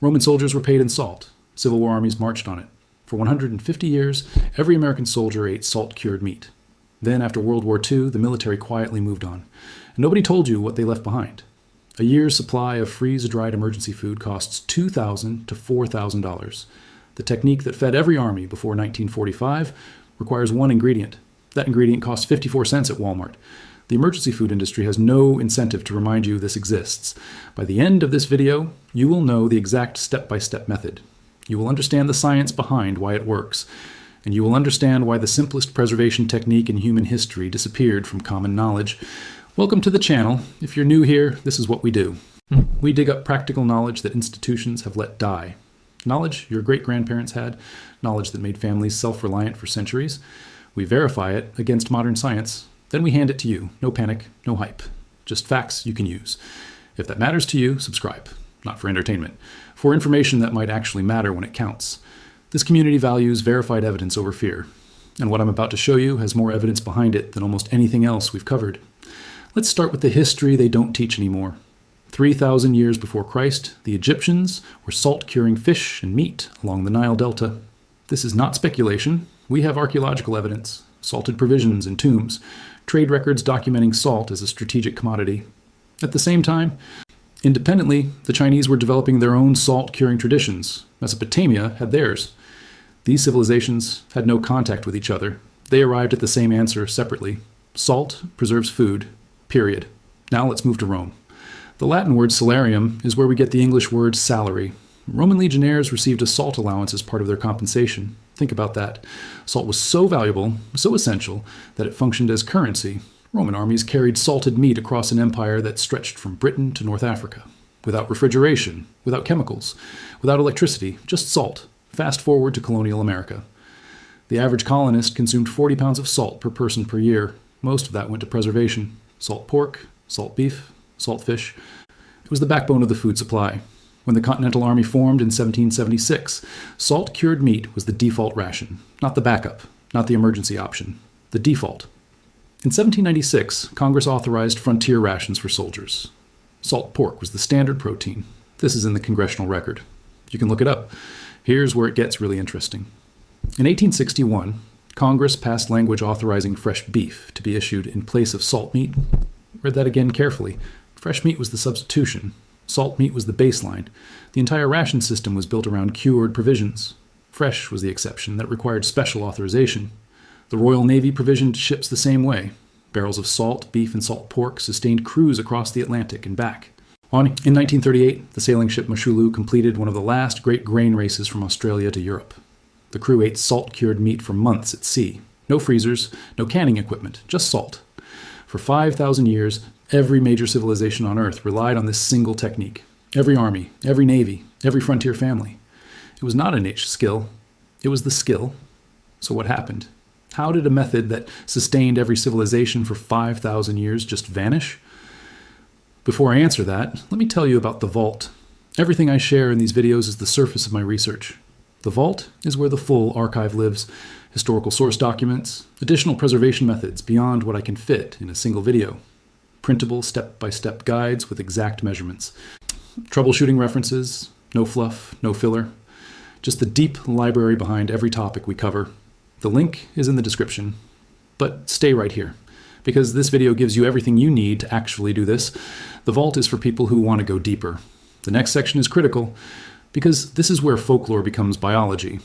Roman soldiers were paid in salt. Civil War armies marched on it. For 150 years, every American soldier ate salt-cured meat. Then, after World War II, the military quietly moved on. And nobody told you what they left behind. A year's supply of freeze-dried emergency food costs $2,000 to $4,000. The technique that fed every army before 1945 requires one ingredient. That ingredient costs 54 cents at Walmart. The emergency food industry has no incentive to remind you this exists. By the end of this video, you will know the exact step-by-step method. You will understand the science behind why it works, and you will understand why the simplest preservation technique in human history disappeared from common knowledge. Welcome to the channel. If you're new here, this is what we do. We dig up practical knowledge that institutions have let die. Knowledge your great-grandparents had, knowledge that made families self-reliant for centuries. We verify it against modern science. Then we hand it to you. No panic, no hype. Just facts you can use. If that matters to you, subscribe. Not for entertainment. For information that might actually matter when it counts. This community values verified evidence over fear. And what I'm about to show you has more evidence behind it than almost anything else we've covered. Let's start with the history they don't teach anymore. 3,000 years before Christ, the Egyptians were salt-curing fish and meat along the Nile Delta. This is not speculation. We have archaeological evidence, salted provisions in tombs, trade records documenting salt as a strategic commodity. At the same time, independently, the Chinese were developing their own salt-curing traditions. Mesopotamia had theirs. These civilizations had no contact with each other. They arrived at the same answer separately. Salt preserves food, period. Now let's move to Rome. The Latin word salarium is where we get the English word salary. Roman legionnaires received a salt allowance as part of their compensation. Think about that. Salt was so valuable, so essential, that it functioned as currency. Roman armies carried salted meat across an empire that stretched from Britain to North Africa. Without refrigeration, without chemicals, without electricity, just salt. Fast forward to colonial America. The average colonist consumed 40 pounds of salt per person per year. Most of that went to preservation. Salt pork, salt beef, salt fish. It was the backbone of the food supply. When the Continental Army formed in 1776, salt-cured meat was the default ration, not the backup, not the emergency option, the default. In 1796, Congress authorized frontier rations for soldiers. Salt pork was the standard protein. This is in the congressional record. You can look it up. Here's where it gets really interesting. In 1861, Congress passed language authorizing fresh beef to be issued in place of salt meat. Read that again carefully. Fresh meat was the substitution. Salt meat was the baseline. The entire ration system was built around cured provisions. Fresh was the exception that required special authorization. The Royal Navy provisioned ships the same way. Barrels of salt, beef, and salt pork sustained crews across the Atlantic and back. In 1938, the sailing ship Moshulu completed one of the last great grain races from Australia to Europe. The crew ate salt-cured meat for months at sea. No freezers, no canning equipment, just salt. For 5,000 years, every major civilization on Earth relied on this single technique. Every army, every navy, every frontier family. It was not a niche skill. It was the skill. So what happened? How did a method that sustained every civilization for 5,000 years just vanish? Before I answer that, let me tell you about the vault. Everything I share in these videos is the surface of my research. The vault is where the full archive lives. Historical source documents, additional preservation methods beyond what I can fit in a single video. Printable step-by-step guides with exact measurements. Troubleshooting references, no fluff, no filler. Just the deep library behind every topic we cover. The link is in the description. But stay right here, because this video gives you everything you need to actually do this. The vault is for people who want to go deeper. The next section is critical, because this is where folklore becomes biology.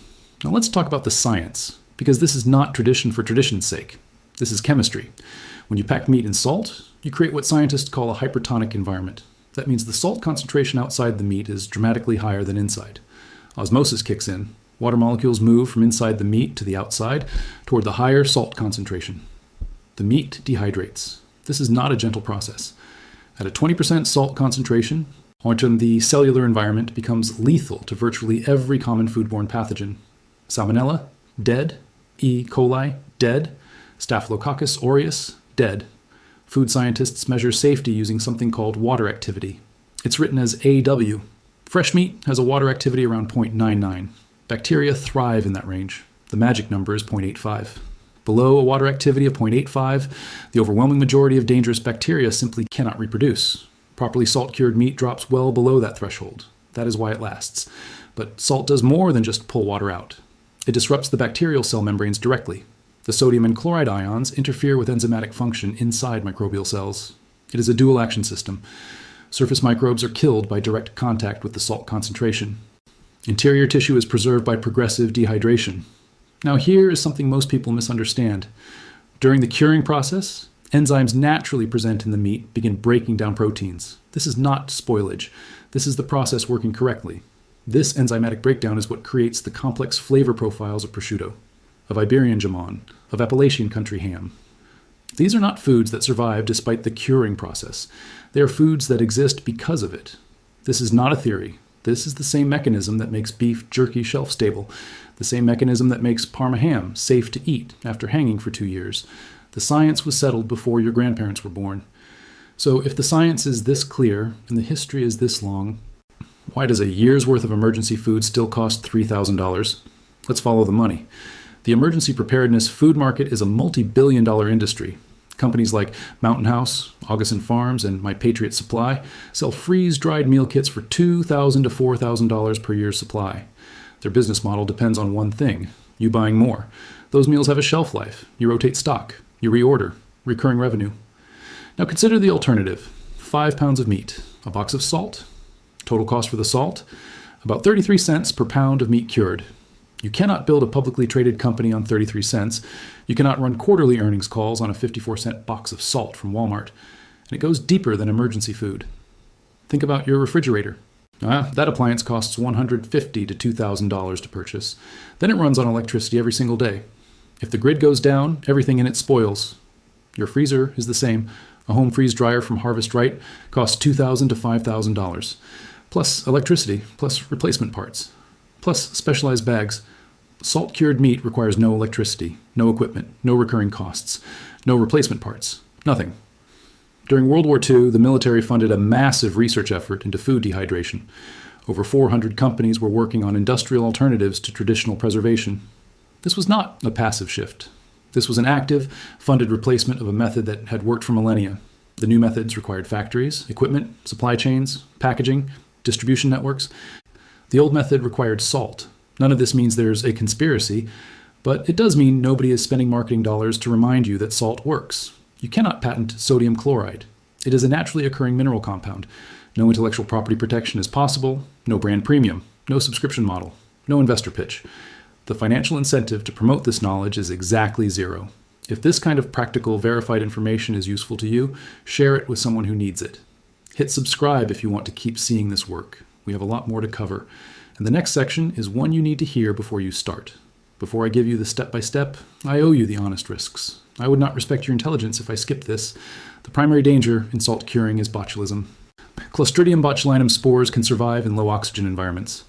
Now let's talk about the science, because this is not tradition for tradition's sake. This is chemistry. When you pack meat in salt, you create what scientists call a hypertonic environment. That means the salt concentration outside the meat is dramatically higher than inside. Osmosis kicks in. Water molecules move from inside the meat to the outside toward the higher salt concentration. The meat dehydrates. This is not a gentle process. At a 20% salt concentration, the cellular environment becomes lethal to virtually every common foodborne pathogen. Salmonella, dead. E. coli, dead. Staphylococcus aureus, dead. Food scientists measure safety using something called water activity. It's written as AW. Fresh meat has a water activity around 0.99. Bacteria thrive in that range. The magic number is 0.85. Below a water activity of 0.85, the overwhelming majority of dangerous bacteria simply cannot reproduce. Properly salt-cured meat drops well below that threshold. That is why it lasts. But salt does more than just pull water out. It disrupts the bacterial cell membranes directly. The sodium and chloride ions interfere with enzymatic function inside microbial cells. It is a dual action system. Surface microbes are killed by direct contact with the salt concentration. Interior tissue is preserved by progressive dehydration. Now here is something most people misunderstand. During the curing process, enzymes naturally present in the meat begin breaking down proteins. This is not spoilage. This is the process working correctly. This enzymatic breakdown is what creates the complex flavor profiles of prosciutto, of Iberian jamon, of Appalachian country ham. These are not foods that survive despite the curing process. They are foods that exist because of it. This is not a theory. This is the same mechanism that makes beef jerky shelf-stable, the same mechanism that makes Parma ham safe to eat after hanging for 2 years. The science was settled before your grandparents were born. So if the science is this clear and the history is this long, why does a year's worth of emergency food still cost $3,000? Let's follow the money. The emergency preparedness food market is a multi-billion-dollar industry. Companies like Mountain House, Augustin Farms, and My Patriot Supply sell freeze-dried meal kits for $2,000 to $4,000 per year's supply. Their business model depends on one thing: you buying more. Those meals have a shelf life. You rotate stock. You reorder. Recurring revenue. Now consider the alternative. 5 pounds of meat, a box of salt. Total cost for the salt, about 33 cents per pound of meat cured. You cannot build a publicly traded company on 33 cents. You cannot run quarterly earnings calls on a 54-cent box of salt from Walmart. And it goes deeper than emergency food. Think about your refrigerator. That appliance costs $150 to $2,000 to purchase. Then it runs on electricity every single day. If the grid goes down, everything in it spoils. Your freezer is the same. A home freeze dryer from Harvest Right costs $2,000 to $5,000. Plus electricity, plus replacement parts, plus specialized bags. Salt-cured meat requires no electricity, no equipment, no recurring costs, no replacement parts, nothing. During World War II, the military funded a massive research effort into food dehydration. Over 400 companies were working on industrial alternatives to traditional preservation. This was not a passive shift. This was an active, funded replacement of a method that had worked for millennia. The new methods required factories, equipment, supply chains, packaging, distribution networks. The old method required salt. None of this means there's a conspiracy, but it does mean nobody is spending marketing dollars to remind you that salt works. You cannot patent sodium chloride. It is a naturally occurring mineral compound. No intellectual property protection is possible, no brand premium, no subscription model, no investor pitch. The financial incentive to promote this knowledge is exactly zero. If this kind of practical, verified information is useful to you, share it with someone who needs it. Hit subscribe if you want to keep seeing this work. We have a lot more to cover. And the next section is one you need to hear before you start. Before I give you the step-by-step, I owe you the honest risks. I would not respect your intelligence if I skipped this. The primary danger in salt curing is botulism. Clostridium botulinum spores can survive in low oxygen environments.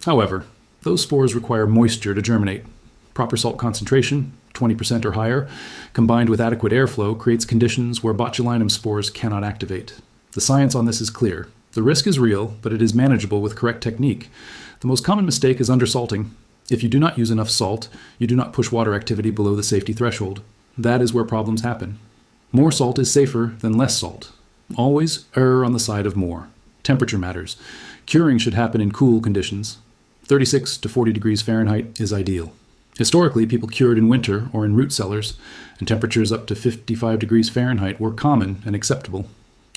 However, those spores require moisture to germinate. Proper salt concentration, 20% or higher, combined with adequate airflow, creates conditions where botulinum spores cannot activate. The science on this is clear. The risk is real, but it is manageable with correct technique. The most common mistake is undersalting. If you do not use enough salt, you do not push water activity below the safety threshold. That is where problems happen. More salt is safer than less salt. Always err on the side of more. Temperature matters. Curing should happen in cool conditions. 36 to 40 degrees Fahrenheit is ideal. Historically, people cured in winter or in root cellars, and temperatures up to 55 degrees Fahrenheit were common and acceptable.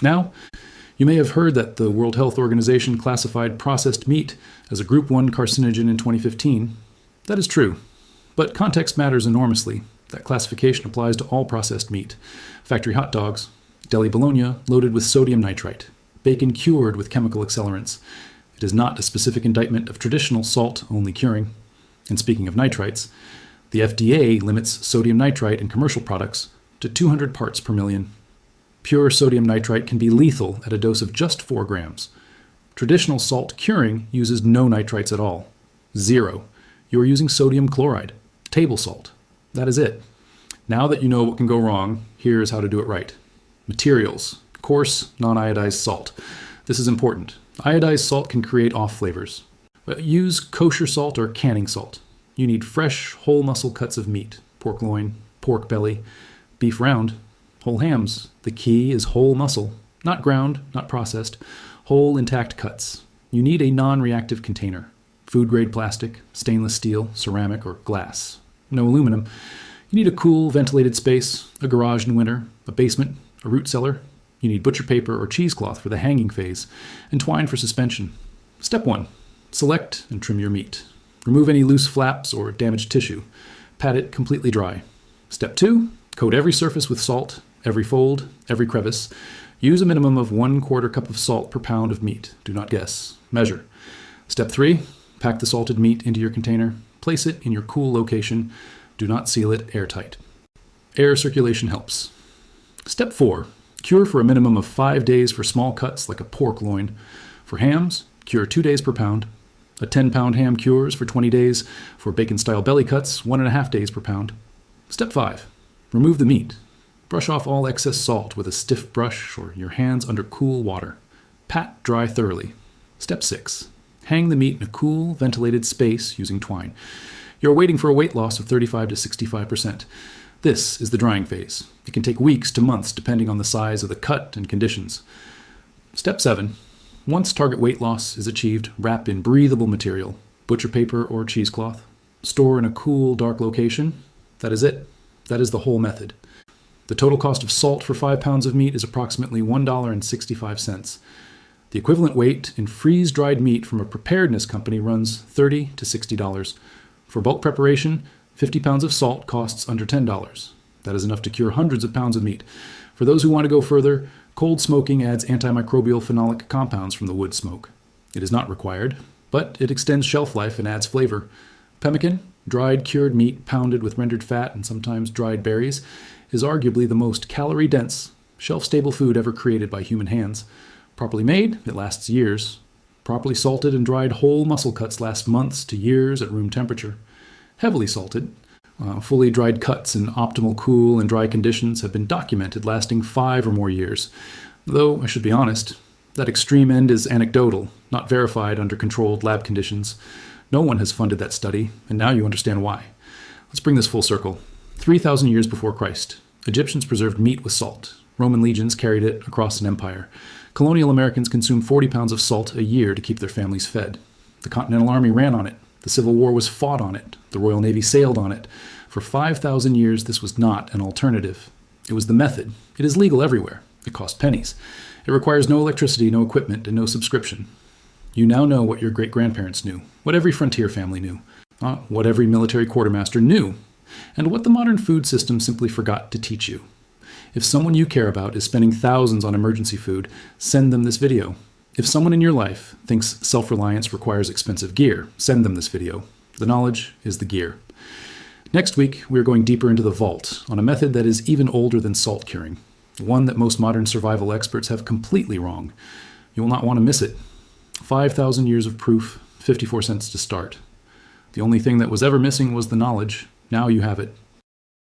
Now, you may have heard that the World Health Organization classified processed meat as a Group 1 carcinogen in 2015. That is true, but context matters enormously. That classification applies to all processed meat. Factory hot dogs, deli bologna loaded with sodium nitrite, bacon cured with chemical accelerants. It is not a specific indictment of traditional salt-only curing. And speaking of nitrites, the FDA limits sodium nitrite in commercial products to 200 parts per million. Pure sodium nitrite can be lethal at a dose of just 4 grams. Traditional salt curing uses no nitrites at all. 0. You are using sodium chloride, table salt. That is it. Now that you know what can go wrong, here is how to do it right. Materials: coarse, non-iodized salt. This is important. Iodized salt can create off flavors. But use kosher salt or canning salt. You need fresh, whole muscle cuts of meat: pork loin, pork belly, beef round, whole hams. The key is whole muscle, not ground, not processed, whole intact cuts. you need a non-reactive container. Food-grade plastic, stainless steel, ceramic, or glass. No aluminum. You need a cool, ventilated space, a garage in winter, a basement, a root cellar. You need butcher paper or cheesecloth for the hanging phase, and twine for suspension. Step 1. Select and trim your meat. Remove any loose flaps or damaged tissue. Pat it completely dry. Step 2. Coat every surface with salt, every fold, every crevice. Use a minimum of 1/4 cup of salt per pound of meat. Do not guess. Measure. Step 3. Pack the salted meat into your container. Place it in your cool location. Do not seal it airtight. Air circulation helps. Step 4. Cure for a minimum of 5 days for small cuts like a pork loin. For hams, cure 2 days per pound. A 10-pound ham cures for 20 days. For bacon-style belly cuts, 1.5 days per pound. Step 5. Remove the meat. Brush off all excess salt with a stiff brush or your hands under cool water. Pat dry thoroughly. Step 6. Hang the meat in a cool, ventilated space using twine. You're waiting for a weight loss of 35 to 65%. This is the drying phase. It can take weeks to months depending on the size of the cut and conditions. Step 7. Once target weight loss is achieved, wrap in breathable material, butcher paper or cheesecloth. Store in a cool, dark location. That is it. That is the whole method. The total cost of salt for 5 pounds of meat is approximately $1.65. The equivalent weight in freeze-dried meat from a preparedness company runs $30 to $60. For bulk preparation, 50 pounds of salt costs under $10. That is enough to cure hundreds of pounds of meat. For those who want to go further, cold smoking adds antimicrobial phenolic compounds from the wood smoke. It is not required, but it extends shelf life and adds flavor. Pemmican, dried cured meat pounded with rendered fat and sometimes dried berries, is arguably the most calorie-dense, shelf-stable food ever created by human hands. Properly made, it lasts years. Properly salted and dried whole muscle cuts last months to years at room temperature. Heavily salted, fully dried cuts in optimal cool and dry conditions have been documented lasting 5 or more years. Though, I should be honest, that extreme end is anecdotal, not verified under controlled lab conditions. No one has funded that study, and now you understand why. Let's bring this full circle. 3,000 years before Christ, Egyptians preserved meat with salt. Roman legions carried it across an empire. Colonial Americans consumed 40 pounds of salt a year to keep their families fed. The Continental Army ran on it. The Civil War was fought on it. The Royal Navy sailed on it. For 5,000 years, this was not an alternative. It was the method. It is legal everywhere. It cost pennies. It requires no electricity, no equipment, and no subscription. You now know what your great-grandparents knew, what every frontier family knew, what every military quartermaster knew, and what the modern food system simply forgot to teach you. If someone you care about is spending thousands on emergency food, send them this video. If someone in your life thinks self-reliance requires expensive gear, send them this video. The knowledge is the gear. Next week, we are going deeper into the vault on a method that is even older than salt curing, one that most modern survival experts have completely wrong. You will not want to miss it. 5,000 years of proof, 54 cents to start. The only thing that was ever missing was the knowledge. Now you have it.